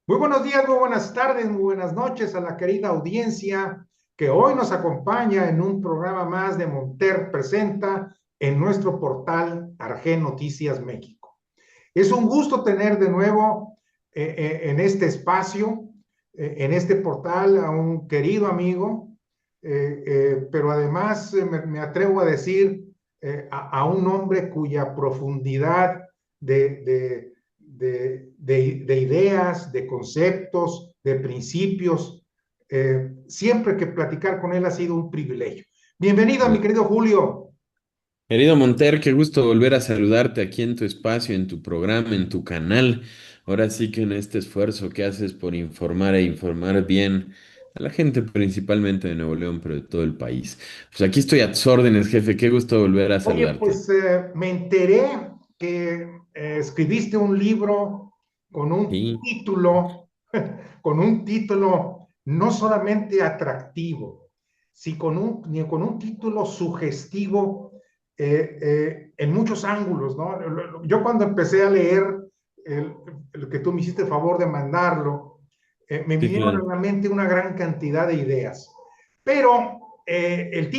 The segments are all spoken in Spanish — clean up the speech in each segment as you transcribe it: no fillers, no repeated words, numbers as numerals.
Muy buenos días, muy buenas tardes, muy buenas noches a la querida audiencia que hoy nos acompaña en un programa más de Monter Presenta en nuestro portal Arge Noticias México. Es un gusto tener de nuevo en este espacio, en este portal, a un querido amigo, pero además me atrevo a decir a un hombre cuya profundidad de, de, de ideas, de conceptos, de principios, siempre que platicar con él ha sido un privilegio. Bienvenido, mi querido Julio. Querido Monter, qué gusto volver a saludarte aquí en tu espacio, en tu programa, en tu canal. Ahora sí que en este esfuerzo que haces por informar e informar bien a la gente, principalmente de Nuevo León, pero de todo el país. Pues aquí estoy a tus órdenes, jefe. Qué gusto volver a Oye, saludarte. pues me enteré que escribiste un libro con un Sí, título, con un título no solamente atractivo, ni con un título sugestivo en muchos ángulos, ¿no? Yo cuando empecé a leer el, el que tú me hiciste el favor de mandarlo, me sí, vinieron claro. a la mente una gran cantidad de ideas. Pero el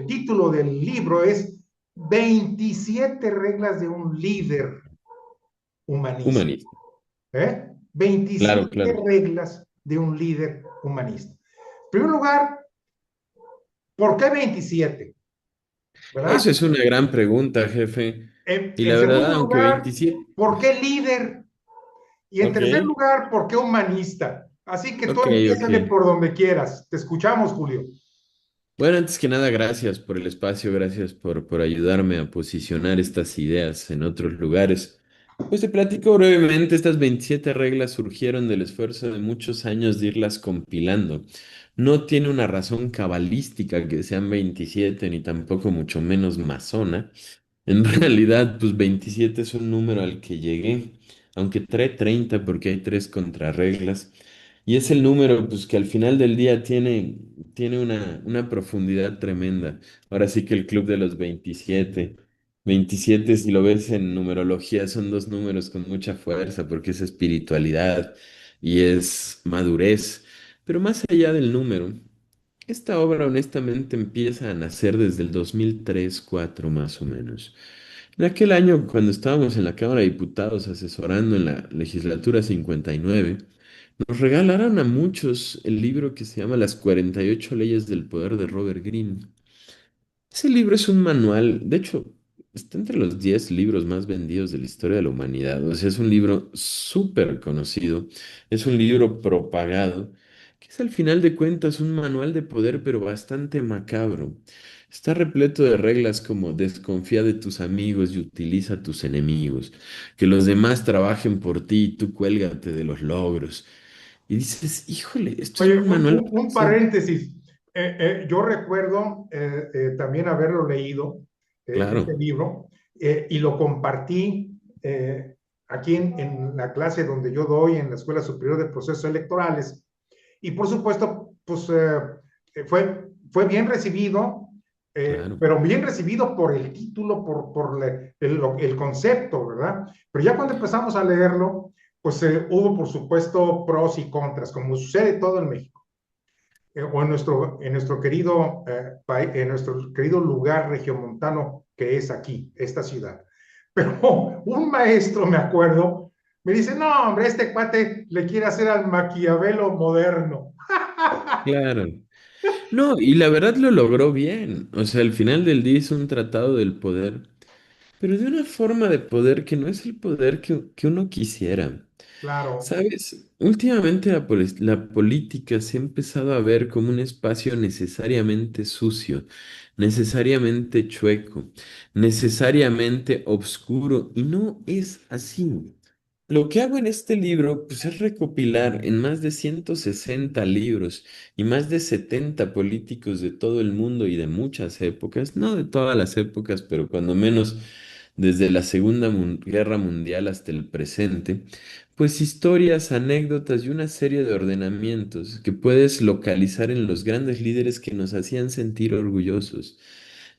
título del libro es 27 reglas de un líder humanista. Humanista. ¿Eh? Claro, 27 claro. reglas de un líder humanista. En primer lugar, ¿por qué 27? ¿Verdad? Eso es una gran pregunta, jefe. Y En la verdad, segundo aunque lugar, 27. ¿por qué líder? Y en Ok, tercer lugar, ¿por qué humanista? Así que tú ok, ok. empiézale por donde quieras. Te escuchamos, Julio. Bueno, antes que nada, gracias por el espacio, gracias por ayudarme a posicionar estas ideas en otros lugares. Pues te platico brevemente, estas 27 reglas surgieron del esfuerzo de muchos años de irlas compilando. No tiene una razón cabalística que sean 27 ni tampoco mucho menos masona. En realidad, pues 27 es un número al que llegué, aunque trae 30 porque hay tres contrarreglas. Y es el número pues, que al final del día tiene una profundidad tremenda. Ahora sí que el club de los 27, 27 si lo ves en numerología, son dos números con mucha fuerza porque es espiritualidad y es madurez. Pero más allá del número, esta obra honestamente empieza a nacer desde el 2003-2004 más o menos. En aquel año, cuando estábamos en la Cámara de Diputados asesorando en la legislatura 59, nos regalaron a muchos el libro que se llama Las 48 leyes del poder de Robert Greene. Ese libro es un manual, de hecho, está entre los 10 libros más vendidos de la historia de la humanidad. O sea, es un libro súper conocido, es un libro propagado, que es al final de cuentas un manual de poder, pero bastante macabro. Está repleto de reglas como desconfía de tus amigos y utiliza a tus enemigos, que los demás trabajen por ti y tú cuélgate de los logros. Y dices, híjole, esto es Oye, un manual para un hacer. paréntesis. Yo recuerdo también haberlo leído, este Claro, libro, y lo compartí aquí en la clase donde yo doy en la Escuela Superior de Procesos Electorales. Y por supuesto, pues fue bien recibido, claro. pero bien recibido por el título, el concepto, ¿verdad? Pero ya cuando empezamos a leerlo, pues hubo por supuesto pros y contras, como sucede todo en México, o en nuestro querido en nuestro querido lugar regiomontano que es aquí, esta ciudad. Pero un maestro, me acuerdo, me dice, no, hombre, este cuate le quiere hacer al Maquiavelo moderno. Claro. No, y la verdad lo logró bien. O sea, al final del día es un tratado del poder, pero de una forma de poder que no es el poder que uno quisiera. Claro, ¿Sabes? Últimamente la política se ha empezado a ver como un espacio necesariamente sucio, necesariamente chueco, necesariamente oscuro, y no es así. Lo que hago en este libro, pues, es recopilar en más de 160 libros y más de 70 políticos de todo el mundo y de muchas épocas, no de todas las épocas, pero cuando menos desde la Guerra Mundial hasta el presente, pues historias, anécdotas y una serie de ordenamientos que puedes localizar en los grandes líderes que nos hacían sentir orgullosos.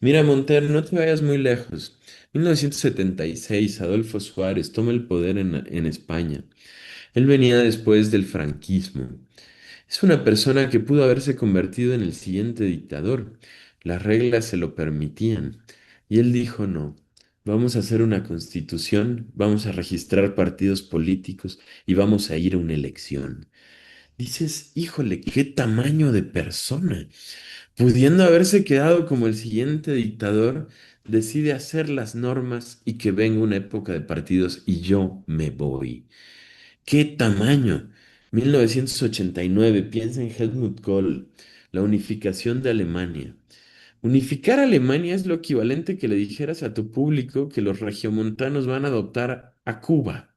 Mira, Monter, no te vayas muy lejos. 1976, Adolfo Suárez toma el poder en España. Él venía después del franquismo. Es una persona que pudo haberse convertido en el siguiente dictador. Las reglas se lo permitían. Y él dijo, no, vamos a hacer una constitución, vamos a registrar partidos políticos y vamos a ir a una elección. Dices, híjole, qué tamaño de persona. Pudiendo haberse quedado como el siguiente dictador, decide hacer las normas y que venga una época de partidos y yo me voy. ¡Qué tamaño! 1989, piensa en Helmut Kohl, la unificación de Alemania. Unificar Alemania es lo equivalente que le dijeras a tu público que los regiomontanos van a adoptar a Cuba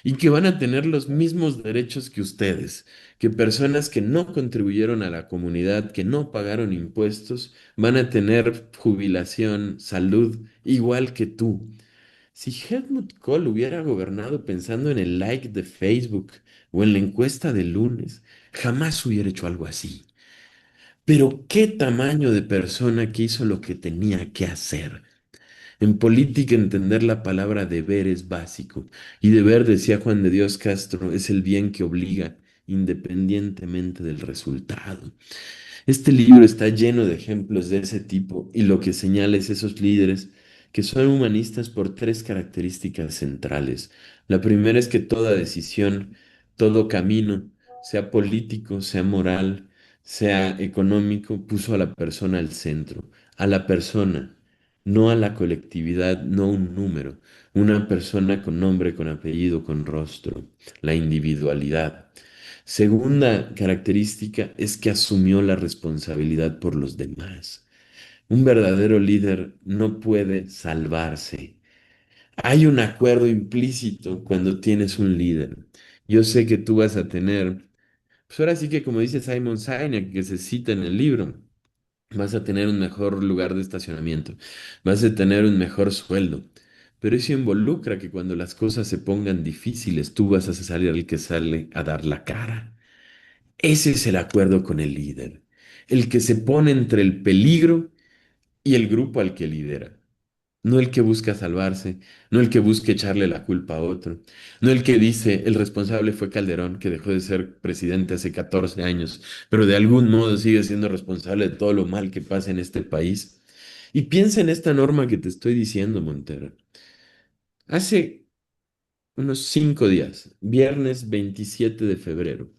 y que van a tener los mismos derechos que ustedes, que personas que no contribuyeron a la comunidad, que no pagaron impuestos, van a tener jubilación, salud, igual que tú. Si Helmut Kohl hubiera gobernado pensando en el like de Facebook o en la encuesta del lunes, jamás hubiera hecho algo así. Pero qué tamaño de persona que hizo lo que tenía que hacer. En política entender la palabra deber es básico, y deber, decía Juan de Dios Castro, es el bien que obliga, independientemente del resultado. Este libro está lleno de ejemplos de ese tipo y lo que señala es esos líderes que son humanistas por tres características centrales. La primera es que toda decisión, todo camino, sea político, sea moral, sea económico, puso a la persona al centro, a la persona, no a la colectividad, no un número, una persona con nombre, con apellido, con rostro, la individualidad. Segunda característica es que asumió la responsabilidad por los demás. Un verdadero líder no puede salvarse. Hay un acuerdo implícito cuando tienes un líder. Yo sé que tú vas a tener, pues ahora sí que como dice Simon Sinek, que se cita en el libro, vas a tener un mejor lugar de estacionamiento, vas a tener un mejor sueldo. Pero eso involucra que cuando las cosas se pongan difíciles, tú vas a salir el que sale a dar la cara. Ese es el acuerdo con el líder, el que se pone entre el peligro y el grupo al que lidera. No el que busca salvarse, no el que busca echarle la culpa a otro, no el que dice el responsable fue Calderón, que dejó de ser presidente hace 14 años, pero de algún modo sigue siendo responsable de todo lo mal que pasa en este país. Y piensa en esta norma que te estoy diciendo, Montero. Hace unos 5 días, viernes 27 de febrero,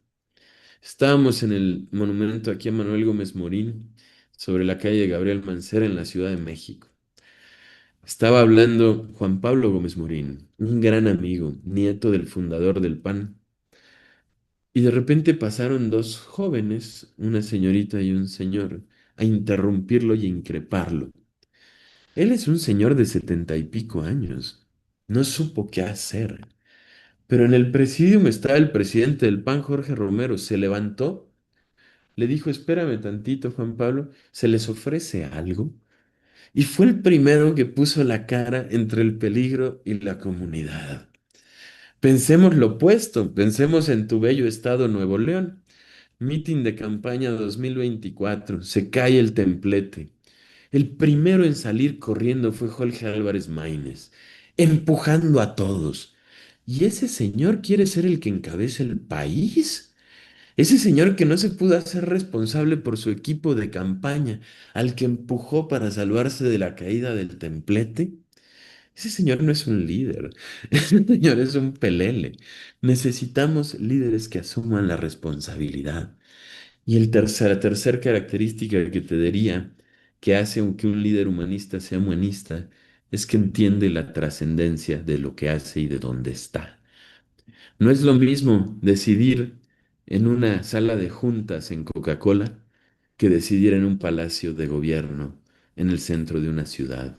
estábamos en el monumento aquí a Manuel Gómez Morín, sobre la calle Gabriel Mancera en la Ciudad de México. Estaba hablando Juan Pablo Gómez Morín, un gran amigo, nieto del fundador del PAN, y de repente pasaron dos jóvenes, una señorita y un señor, a interrumpirlo y a increparlo. Él es un señor de 70 y pico años. No supo qué hacer. Pero en el presidium estaba el presidente del PAN, Jorge Romero. Se levantó. Le dijo, espérame tantito, Juan Pablo, ¿se les ofrece algo? Y fue el primero que puso la cara entre el peligro y la comunidad. Pensemos lo opuesto, pensemos en tu bello estado Nuevo León. Mitin de campaña 2024, se cae el templete. El primero en salir corriendo fue Jorge Álvarez Maínez, empujando a todos. ¿Y ese señor quiere ser el que encabece el país? Ese señor que no se pudo hacer responsable por su equipo de campaña, al que empujó para salvarse de la caída del templete, ese señor no es un líder, ese señor es un pelele. Necesitamos líderes que asuman la responsabilidad. Y la tercera característica que te diría que hace que un líder humanista sea humanista es que entiende la trascendencia de lo que hace y de dónde está. No es lo mismo decidir en una sala de juntas en Coca-Cola que decidir en un palacio de gobierno en el centro de una ciudad.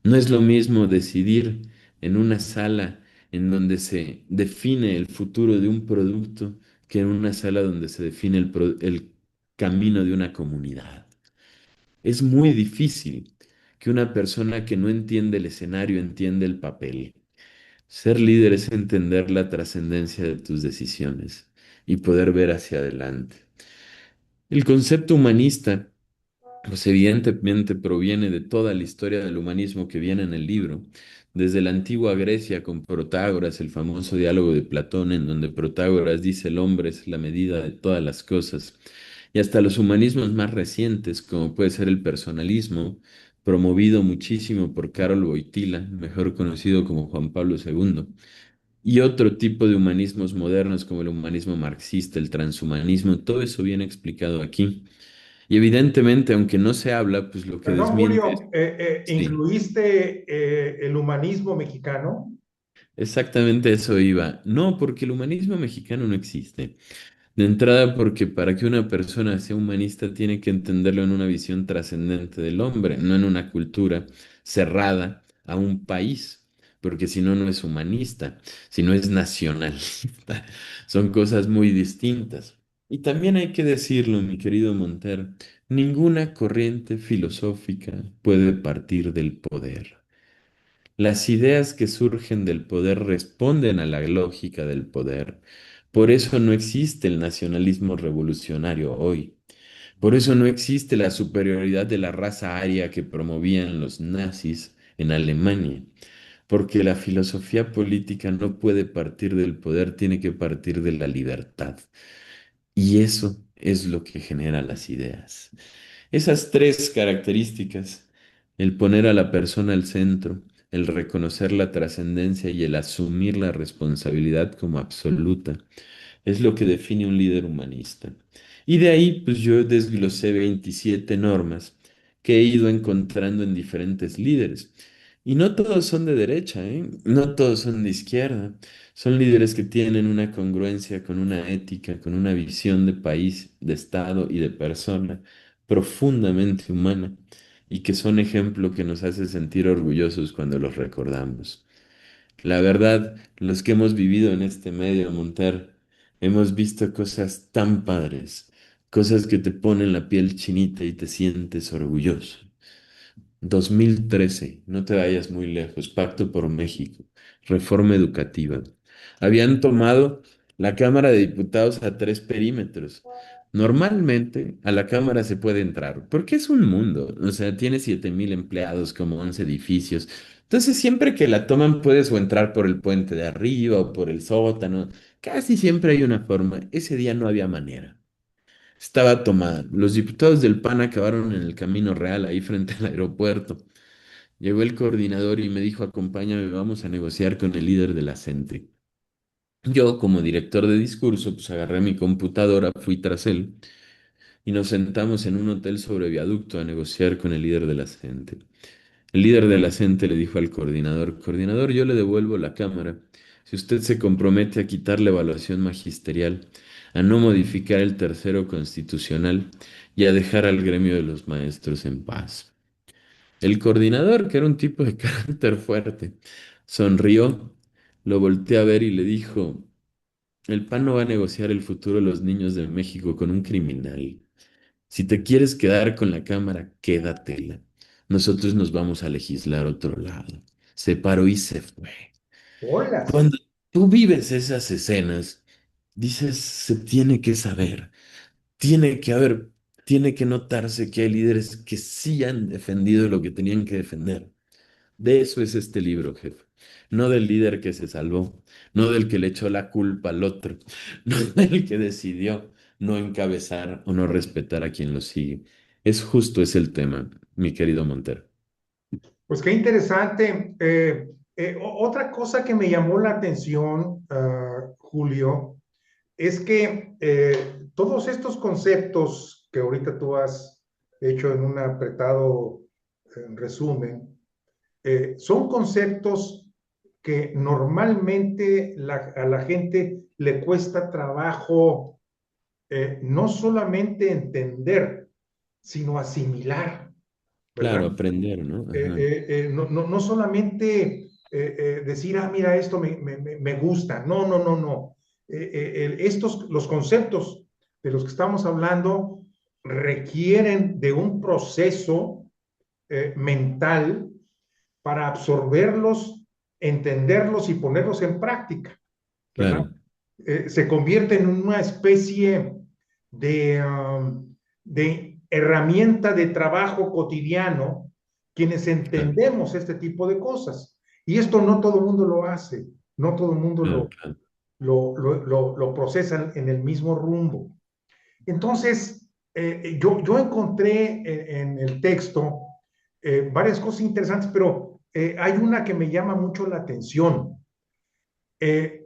No es lo mismo decidir en una sala en donde se define el futuro de un producto que en una sala donde se define el camino de una comunidad. Es muy difícil que una persona que no entiende el escenario entienda el papel. Ser líder es entender la trascendencia de tus decisiones y poder ver hacia adelante. El concepto humanista, pues evidentemente proviene de toda la historia del humanismo que viene en el libro, desde la antigua Grecia con Protágoras, el famoso diálogo de Platón, en donde Protágoras dice el hombre es la medida de todas las cosas, y hasta los humanismos más recientes, como puede ser el personalismo, promovido muchísimo por Karol Wojtyla, mejor conocido como Juan Pablo II, y otro tipo de humanismos modernos como el humanismo marxista, el transhumanismo, todo eso viene explicado aquí. Y evidentemente, aunque no se habla, pues lo que Perdón, desmiente es, Julio, sí, ¿incluiste el humanismo mexicano? exactamente eso iba. No, porque el humanismo mexicano no existe. De entrada, porque para que una persona sea humanista tiene que entenderlo en una visión trascendente del hombre, no en una cultura cerrada a un país, porque si no, no es humanista, sino es nacionalista. Son cosas muy distintas. Y también hay que decirlo, mi querido Monter, ninguna corriente filosófica puede partir del poder. Las ideas que surgen del poder responden a la lógica del poder. Por eso no existe el nacionalismo revolucionario hoy. Por eso no existe la superioridad de la raza aria que promovían los nazis en Alemania. Porque la filosofía política no puede partir del poder, tiene que partir de la libertad. Y eso es lo que genera las ideas. Esas tres características, el poner a la persona al centro, el reconocer la trascendencia y el asumir la responsabilidad como absoluta, es lo que define un líder humanista. Y de ahí, pues yo desglosé 27 normas que he ido encontrando en diferentes líderes. Y no todos son de derecha, ¿eh? No todos son de izquierda. Son líderes que tienen una congruencia con una ética, con una visión de país, de Estado y de persona profundamente humana y que son ejemplo que nos hace sentir orgullosos cuando los recordamos. La verdad, los que hemos vivido en este medio, Monter, hemos visto cosas tan padres, cosas que te ponen la piel chinita y te sientes orgulloso. 2013, no te vayas muy lejos, Pacto por México, reforma educativa. Habían tomado la Cámara de Diputados a 3 perímetros. Normalmente a la Cámara se puede entrar, porque es un mundo, o sea, tiene 7,000 empleados, como 11 edificios. Entonces, siempre que la toman, puedes o entrar por el puente de arriba o por el sótano. Casi siempre hay una forma. Ese día no había manera. Estaba tomada. Los diputados del PAN acabaron en el Camino Real, ahí frente al aeropuerto. Llegó el coordinador y me dijo, acompáñame, vamos a negociar con el líder de la CENTE. Yo, como director de discurso, pues agarré mi computadora, fui tras él y nos sentamos en un hotel sobre viaducto a negociar con el líder de la CENTE. El líder de la CENTE le dijo al coordinador, coordinador, yo le devuelvo la cámara. Si usted se compromete a quitar la evaluación magisterial, a no modificar el tercero constitucional y a dejar al gremio de los maestros en paz. El coordinador, que era un tipo de carácter fuerte, sonrió, lo volteé a ver y le dijo, el PAN no va a negociar el futuro de los niños de México con un criminal. Si te quieres quedar con la Cámara, quédatela. Nosotros nos vamos a legislar otro lado. Se paró y se fue. Hola. Cuando tú vives esas escenas, dices, se tiene que saber, tiene que haber, tiene que notarse que hay líderes que sí han defendido lo que tenían que defender. De eso es este libro, jefe. No del líder que se salvó, no del que le echó la culpa al otro, no del que decidió no encabezar o no respetar a quien lo sigue. Es justo es el tema, mi querido Montero. Pues qué interesante. Otra cosa que me llamó la atención, Julio, es que todos estos conceptos que ahorita tú has hecho en un apretado resumen, son conceptos que normalmente a la gente le cuesta trabajo no solamente entender, sino asimilar, ¿verdad? Claro, aprender, ¿no? Ajá. No solamente decir, ah, mira, esto me gusta. No, no, no, no. Los conceptos de los que estamos hablando requieren de un proceso mental para absorberlos, entenderlos y ponerlos en práctica, ¿verdad? Claro, Se convierte en una especie de herramienta de trabajo cotidiano quienes claro, entendemos este tipo de cosas. Y esto no todo el mundo lo hace, no todo el mundo claro, claro. lo procesa en el mismo rumbo. Entonces, yo encontré en el texto varias cosas interesantes, pero hay una que me llama mucho la atención. Eh,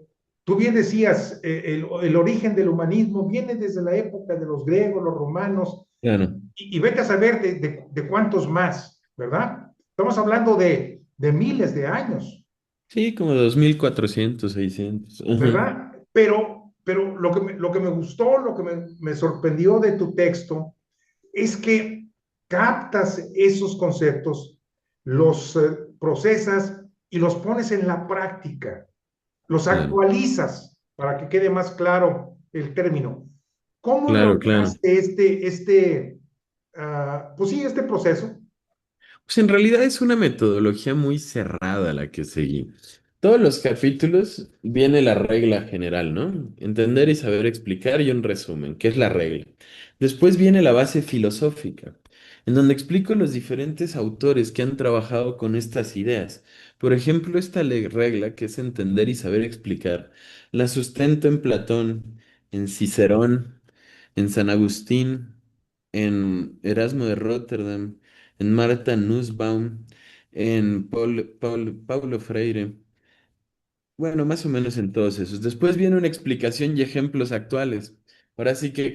Tú bien decías, el origen del humanismo viene desde la época de los griegos, los romanos, Claro. y vete a saber de cuántos más, ¿verdad? Estamos hablando de miles de años, Sí, como 2400, 600. Ajá. ¿verdad? Pero lo que me gustó, lo que me sorprendió de tu texto es que captas esos conceptos, los procesas y los pones en la práctica, los Claro, actualizas para que quede más claro el término. ¿Cómo claro, claro. lograste pues sí, este proceso? Pues en realidad es una metodología muy cerrada la que seguí. Todos los capítulos viene la regla general, ¿no? Entender y saber explicar y un resumen, que es la regla. Después viene la base filosófica, en donde explico los diferentes autores que han trabajado con estas ideas. Por ejemplo, esta regla, que es entender y saber explicar, la sustento en Platón, en Cicerón, en San Agustín, en Erasmo de Rotterdam, en Martha Nussbaum, en Paulo Freire. Bueno, más o menos en todos esos. Después viene una explicación y ejemplos actuales. Ahora sí que,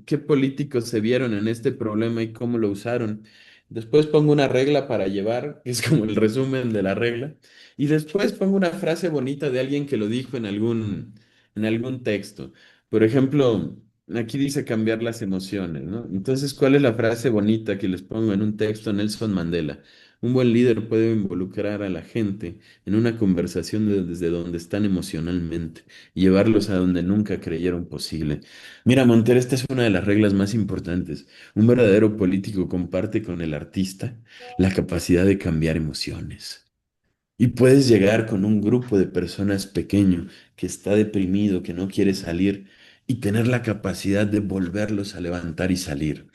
¿qué políticos se vieron en este problema y cómo lo usaron? Después pongo una regla para llevar, que es como el resumen de la regla. Y después pongo una frase bonita de alguien que lo dijo en algún texto. Por ejemplo, aquí dice cambiar las emociones, ¿no? Entonces, ¿cuál es la frase bonita que les pongo en un texto? Nelson Mandela. Un buen líder puede involucrar a la gente en una conversación desde donde están emocionalmente y llevarlos a donde nunca creyeron posible. Mira, Montero, esta es una de las reglas más importantes. Un verdadero político comparte con el artista la capacidad de cambiar emociones. Y puedes llegar con un grupo de personas pequeño que está deprimido, que no quiere salir, y tener la capacidad de volverlos a levantar y salir.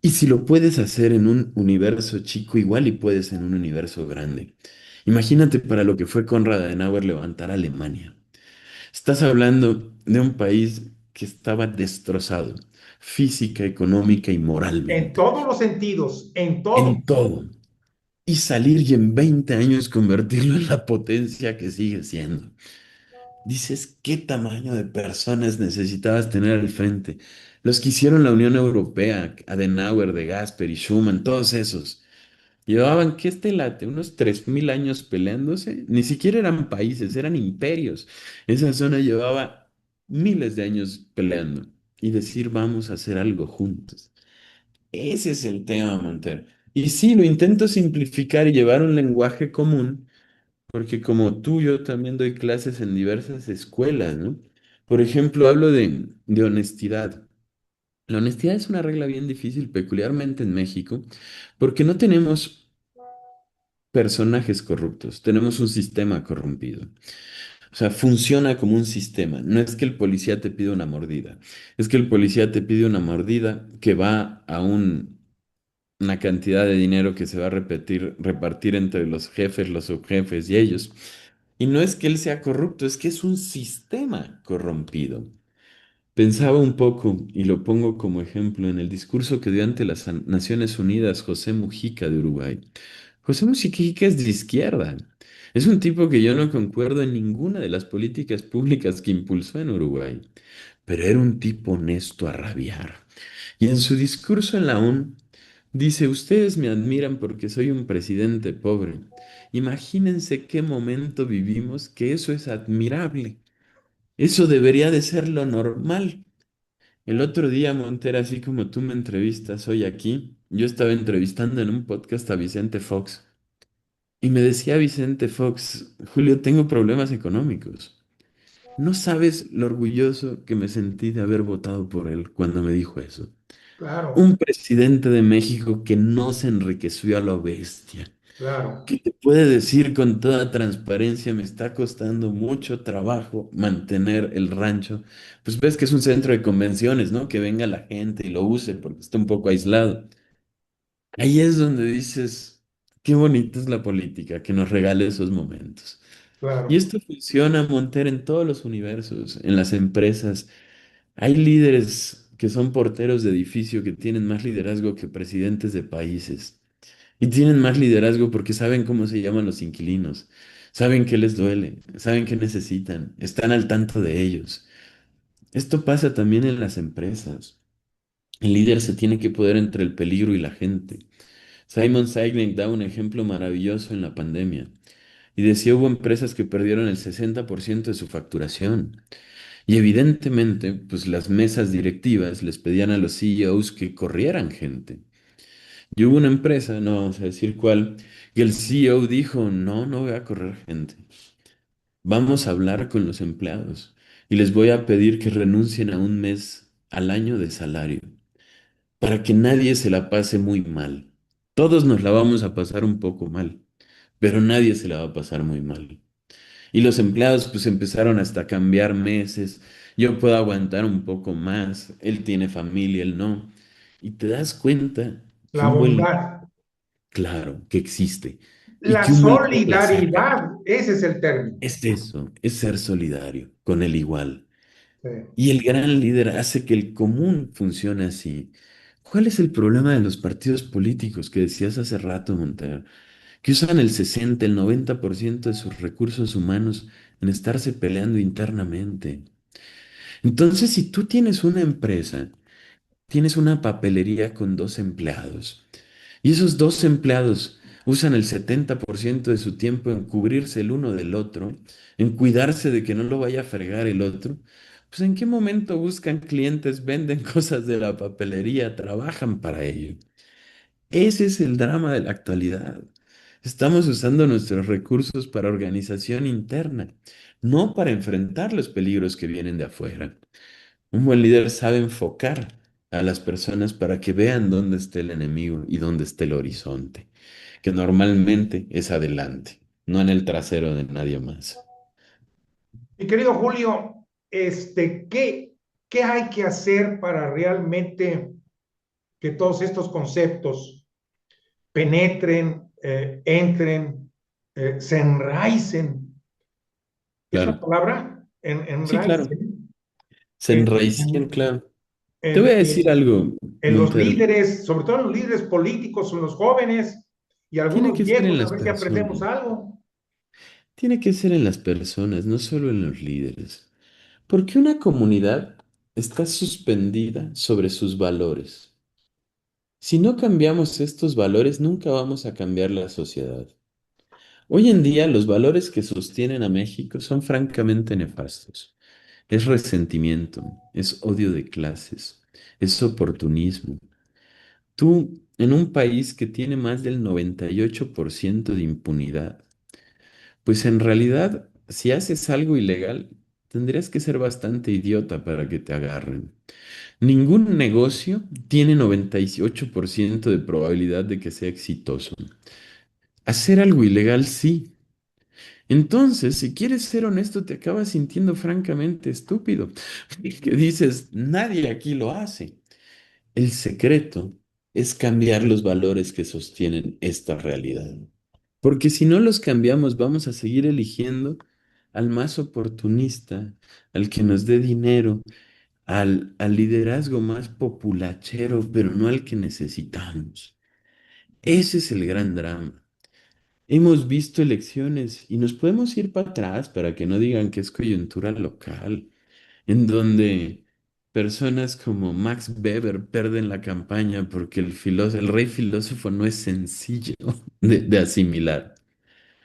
Y si lo puedes hacer en un universo chico, igual y puedes en un universo grande. Imagínate para lo que fue Konrad Adenauer levantar Alemania. Estás hablando de un país que estaba destrozado, física, económica y En moralmente, todos los sentidos, en todos. en todo. Y salir y en 20 años convertirlo en la potencia que sigue siendo. Dices, ¿qué tamaño de personas necesitabas tener al frente? Los que hicieron la Unión Europea, Adenauer, De Gasperi, Schuman, todos esos. Llevaban, ¿qué este late? Unos 3000 años peleándose. Ni siquiera eran países, eran imperios. Esa zona llevaba miles de años peleando. Y decir, vamos a hacer algo juntos. Ese es el tema, Montero. Y sí, lo intento simplificar y llevar un lenguaje común, porque como tú, yo también doy clases en diversas escuelas, ¿no? Por ejemplo, hablo de honestidad. La honestidad es una regla bien difícil, peculiarmente en México, porque no tenemos personajes corruptos, tenemos un sistema corrompido. O sea, funciona como un sistema. No es que el policía te pide una mordida, es que el policía te pide una mordida que va a una cantidad de dinero que se va a repartir entre los jefes, los subjefes y ellos. Y no es que él sea corrupto, es que es un sistema corrompido. Pensaba un poco, y lo pongo como ejemplo, en el discurso que dio ante las Naciones Unidas José Mujica de Uruguay. José Mujica es de izquierda. Es un tipo que yo no concuerdo en ninguna de las políticas públicas que impulsó en Uruguay, pero era un tipo honesto a rabiar. Y en su discurso en la ONU dice, ustedes me admiran porque soy un presidente pobre. Imagínense qué momento vivimos que eso es admirable. Eso debería de ser lo normal. El otro día, Montera, así como tú me entrevistas hoy aquí, yo estaba entrevistando en un podcast a Vicente Fox y me decía Vicente Fox, Julio, tengo problemas económicos. No sabes lo orgulloso que me sentí de haber votado por él cuando me dijo eso. Claro, Un presidente de México que no se enriqueció a lo bestia, claro, que te puede decir con toda transparencia, me está costando mucho trabajo mantener el rancho. Pues ves que es un centro de convenciones, ¿no? Que venga la gente y lo use porque está un poco aislado. Ahí es donde dices, Qué bonita es la política, que nos regale esos momentos. Y Claro. esto funciona, Monter, en todos los universos, en las empresas. Hay líderes que son porteros de edificio que tienen más liderazgo que presidentes de países. Y tienen más liderazgo porque saben cómo se llaman los inquilinos, saben qué les duele, saben qué necesitan, están al tanto de ellos. Esto pasa también en las empresas. El líder se tiene que poder entre el peligro y la gente. Simon Sinek da un ejemplo maravilloso en la pandemia y decía hubo empresas que perdieron el 60% de su facturación. Y evidentemente, pues las mesas directivas les pedían a los CEOs que corrieran gente. Y hubo una empresa, no vamos a decir cuál, que el CEO dijo, no, no voy a correr gente. Vamos a hablar con los empleados y les voy a pedir que renuncien a un mes al año de salario para que nadie se la pase muy mal. Todos nos la vamos a pasar un poco mal, pero nadie se la va a pasar muy mal. Y los empleados pues empezaron hasta a cambiar meses. Yo puedo aguantar un poco más, él tiene familia, él no. Y te das cuenta que La un buen líder, bondad, claro, que existe y la que un buen líder la saca. solidaridad, ese es el término. Es eso, es ser solidario con el igual. Sí. Y el gran líder hace que el común funcione así. ¿Cuál es el problema de los partidos políticos que decías hace rato, Montero? Que usan el 60, el 90% de sus recursos humanos en estarse peleando internamente. Entonces, si tú tienes una empresa, tienes una papelería con dos empleados, y esos dos empleados usan el 70% de su tiempo en cubrirse el uno del otro, en cuidarse de que no lo vaya a fregar el otro, pues ¿en qué momento buscan clientes, venden cosas de la papelería, trabajan para ello? Ese es el drama de la actualidad. Estamos usando nuestros recursos para organización interna, no para enfrentar los peligros que vienen de afuera. Un buen líder sabe enfocar a las personas para que vean dónde está el enemigo y dónde está el horizonte, que normalmente es adelante, no en el trasero de nadie más. Mi querido Julio, ¿qué hay que hacer para realmente que todos estos conceptos penetren, entren, se enraicen? ¿Es una Claro, palabra? sí, claro. Enraicen Se en, enraicen, en, claro. Te voy a en, decir en- algo, en los Montero. líderes, sobre todo en los líderes políticos, en los jóvenes y Tiene algunos que ser en viejos, a las ver si aprendemos personas. algo. Tiene que ser en las personas, no solo en los líderes. Porque una comunidad está suspendida sobre sus valores. Si no cambiamos estos valores, nunca vamos a cambiar la sociedad. Hoy en día, los valores que sostienen a México son francamente nefastos. Es resentimiento, es odio de clases, es oportunismo. Tú, en un país que tiene más del 98% de impunidad, pues en realidad, si haces algo ilegal, tendrías que ser bastante idiota para que te agarren. Ningún negocio tiene 98% de probabilidad de que sea exitoso. Hacer algo ilegal sí. Entonces, si quieres ser honesto, te acabas sintiendo francamente estúpido. Que dices, nadie aquí lo hace. El secreto es cambiar los valores que sostienen esta realidad. Porque si no los cambiamos, vamos a seguir eligiendo al más oportunista, al que nos dé dinero, al liderazgo más populachero, pero no al que necesitamos. Ese es el gran drama. Hemos visto elecciones y nos podemos ir para atrás para que no digan que es coyuntura local, en donde personas como Max Weber pierden la campaña porque el rey filósofo no es sencillo de asimilar.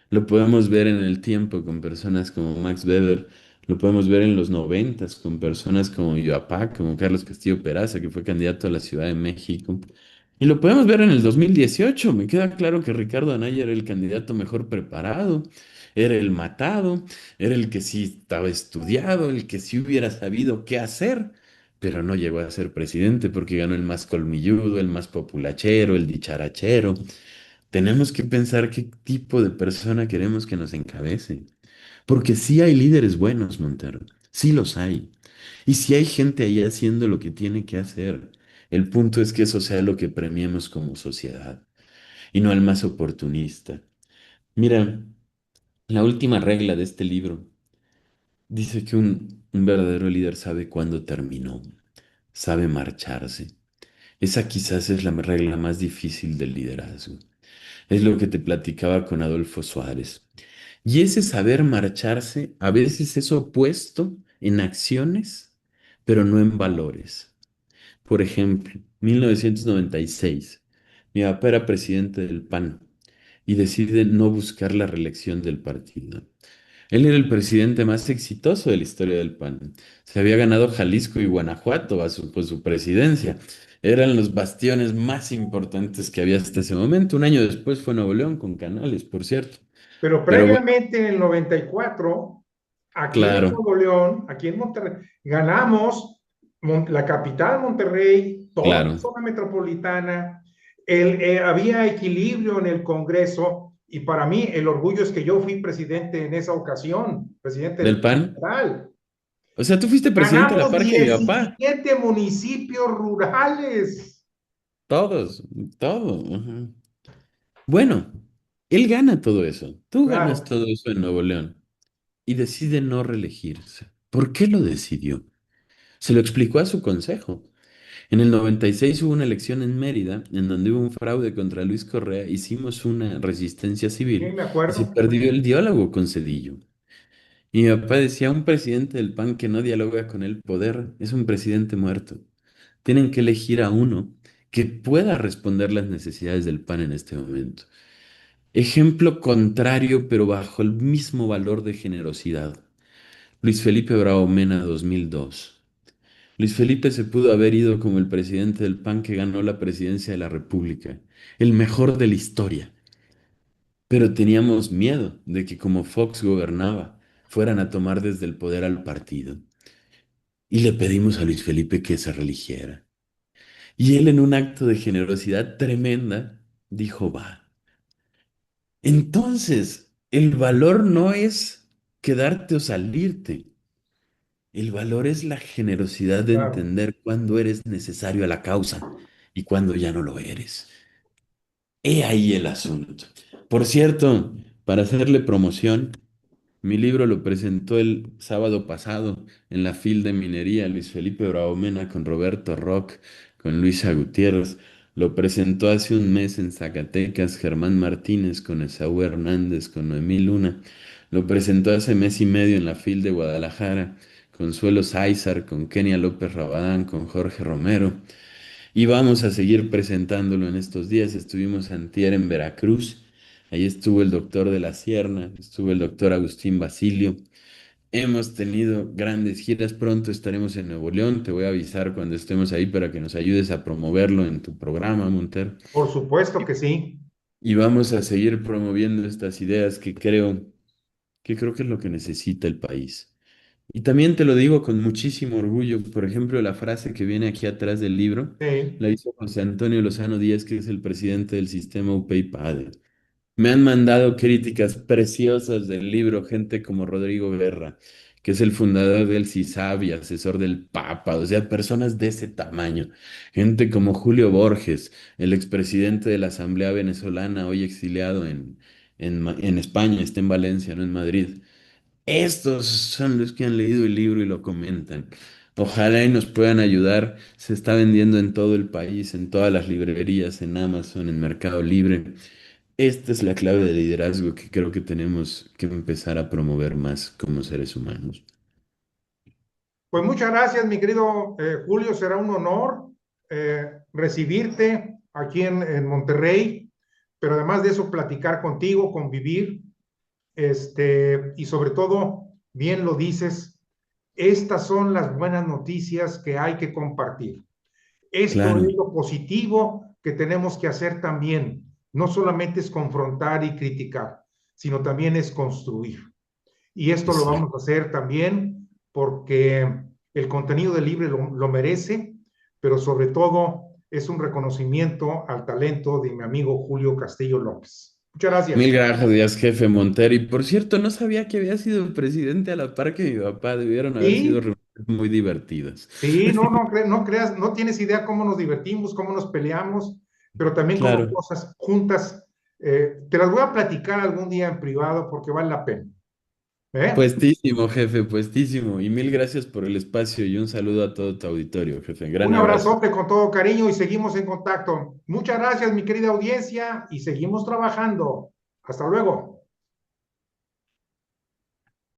Lo podemos ver en el tiempo con personas como Max Weber, lo podemos ver en los noventas con personas como Yoapá, como Carlos Castillo Peraza, que fue candidato a la Ciudad de México. Y lo podemos ver en el 2018. Me queda claro que Ricardo Anaya era el candidato mejor preparado, era el matado, era el que sí estaba estudiado, el que sí hubiera sabido qué hacer, pero no llegó a ser presidente porque ganó el más colmilludo, el más populachero, el dicharachero. Tenemos que pensar qué tipo de persona queremos que nos encabece. Porque sí hay líderes buenos, Montero. Sí los hay. Y sí hay gente ahí haciendo lo que tiene que hacer. El punto es que eso sea lo que premiemos como sociedad. y no al más oportunista. Mira, la última regla de este libro dice que un verdadero líder sabe cuándo terminó, sabe marcharse. Esa quizás es la regla más difícil del liderazgo. Es lo que te platicaba con Adolfo Suárez. Y ese saber marcharse a veces es opuesto en acciones, pero no en valores. Por ejemplo, 1996, mi papá era presidente del PAN y decide no buscar la reelección del partido. Él era el presidente más exitoso de la historia del PAN. Se había ganado Jalisco y Guanajuato con su presidencia. Eran los bastiones más importantes que había hasta ese momento. Un año después fue Nuevo León con Canales, por cierto. Pero Pero bueno, previamente, en el 94, aquí en claro, Nuevo León, aquí en Monterrey, ganamos la capital Monterrey, toda la claro. zona metropolitana, había equilibrio en el Congreso y para mí el orgullo es que yo fui presidente en esa ocasión, presidente del ¿Del PAN PAN? federal. O sea, tú fuiste presidente a la Ganamos par que mi papá. 17 municipios rurales. Todos, todo. Ajá. Bueno, él gana todo eso. Tú ganas Claro, todo eso en Nuevo León y decide no reelegirse. ¿Por qué lo decidió? Se lo explicó a su consejo. En el 96 hubo una elección en Mérida en donde hubo un fraude contra Luis Correa, hicimos una resistencia sí, civil me y se acuerdo. perdió el diálogo con Cedillo. Y mi papá decía, un presidente del PAN que no dialoga con el poder es un presidente muerto. Tienen que elegir a uno que pueda responder las necesidades del PAN en este momento. Ejemplo contrario, pero bajo el mismo valor de generosidad. Luis Felipe Bravo Mena 2002. Luis Felipe se pudo haber ido como el presidente del PAN que ganó la presidencia de la República, el mejor de la historia. Pero teníamos miedo de que como Fox gobernaba, fueran a tomar desde el poder al partido. Y le pedimos a Luis Felipe que se religiera. Y él en un acto de generosidad tremenda dijo, va. Entonces, el valor no es quedarte o salirte. El valor es la generosidad de Claro. entender cuándo eres necesario a la causa y cuándo ya no lo eres. He ahí el asunto. Por cierto, para hacerle promoción, mi libro lo presentó el sábado pasado en la FIL de Minería Luis Felipe Braumena con Roberto Rock, con Luisa Gutiérrez. Lo presentó hace un mes en Zacatecas Germán Martínez con Esaú Hernández, con Noemí Luna. Lo presentó hace mes y medio en la FIL de Guadalajara, Consuelo Sáizar, con Kenia López Rabadán, con Jorge Romero. Y vamos a seguir presentándolo en estos días. Estuvimos antier en Veracruz. Ahí estuvo el doctor de la Sierna, estuvo el doctor Agustín Basilio. Hemos tenido grandes giras. Pronto estaremos en Nuevo León. Te voy a avisar cuando estemos ahí para que nos ayudes a promoverlo en tu programa, Monter. Por supuesto que sí. Y vamos a seguir promoviendo estas ideas que creo que es lo que necesita el país. Y también te lo digo con muchísimo orgullo. Por ejemplo, la frase que viene aquí atrás del libro Sí. la hizo José Antonio Lozano Díaz, que es el presidente del sistema UPyPADE. Me han mandado críticas preciosas del libro gente como Rodrigo Guerra, que es el fundador del CISAB y asesor del Papa, o sea, personas de ese tamaño. Gente como Julio Borges, el expresidente de la Asamblea Venezolana, hoy exiliado en España, está en Valencia, no en Madrid. Estos son los que han leído el libro y lo comentan. Ojalá y nos puedan ayudar. Se está vendiendo en todo el país, en todas las librerías, en Amazon, en Mercado Libre. Esta es la clave de liderazgo que creo que tenemos que empezar a promover más como seres humanos. Pues muchas gracias, mi querido Julio. Será un honor recibirte aquí en Monterrey, pero además de eso, platicar contigo, convivir, y sobre todo, bien lo dices, estas son las buenas noticias que hay que compartir. Esto Claro, es lo positivo que tenemos que hacer también. No solamente es confrontar y criticar, sino también es construir. Y esto lo exacto. vamos a hacer también porque el contenido del libro lo merece, pero sobre todo es un reconocimiento al talento de mi amigo Julio Castillo López. Muchas Mil gracias. gracias, jefe Montero. Y por cierto, no sabía que había sido presidente a la par que mi papá. Debieron haber sido Sí, reuniones muy divertidas. sí, no, no, no creas, no tienes idea cómo nos divertimos, cómo nos peleamos. pero también como Claro. cosas juntas. Te las voy a platicar algún día en privado porque vale la pena. ¿Eh? Puestísimo, jefe, puestísimo. Y mil gracias por el espacio y un saludo a todo tu auditorio, jefe. Gran Un abrazo. abrazote con todo cariño y seguimos en contacto. Muchas gracias, mi querida audiencia, y seguimos trabajando. Hasta luego.